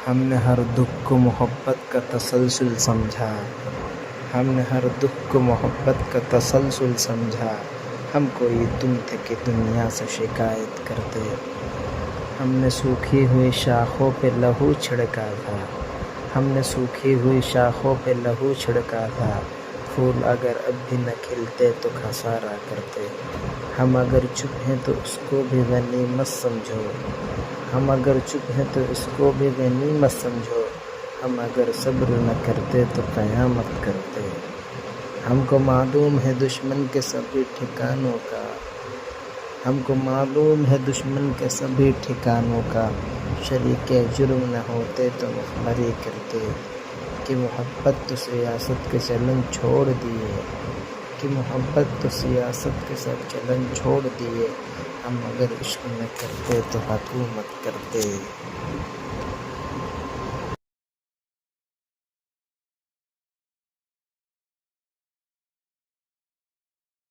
ہم نے ہر دکھ کو محبت کا تسلسل سمجھا، ہم نے ہر دکھ کو محبت کا تسلسل سمجھا۔ ہم کوئی تم تھے کہ دنیا سے شکایت کرتے، ہم نے سوکھی ہوئی شاخوں پہ لہو چھڑکا تھا، ہم نے سوکھی ہوئی شاخوں پہ لہو چھڑکا تھا۔ پھول اگر اب بھی نہ کھلتے تو خسارہ کرتے، ہم اگر چپ ہیں تو اس کو بھی غنیمت سمجھو، ہم اگر چپ ہیں تو اس کو بھی غنیمت سمجھو۔ ہم اگر صبر نہ کرتے تو قیامت کرتے۔ ہم کو معلوم ہے دشمن کے سبھی ٹھکانوں کا، ہم کو معلوم ہے دشمن کے سبھی ٹھکانوں کا۔ شریک جرم نہ ہوتے تو مخبری کرتے، کہ محبت تو سیاست کے چلن چھوڑ دیے، کہ محبت تو سیاست کے سب چلن چھوڑ دیے۔ ہم اگر عشق نہ کرتے تو حکومت کرتے۔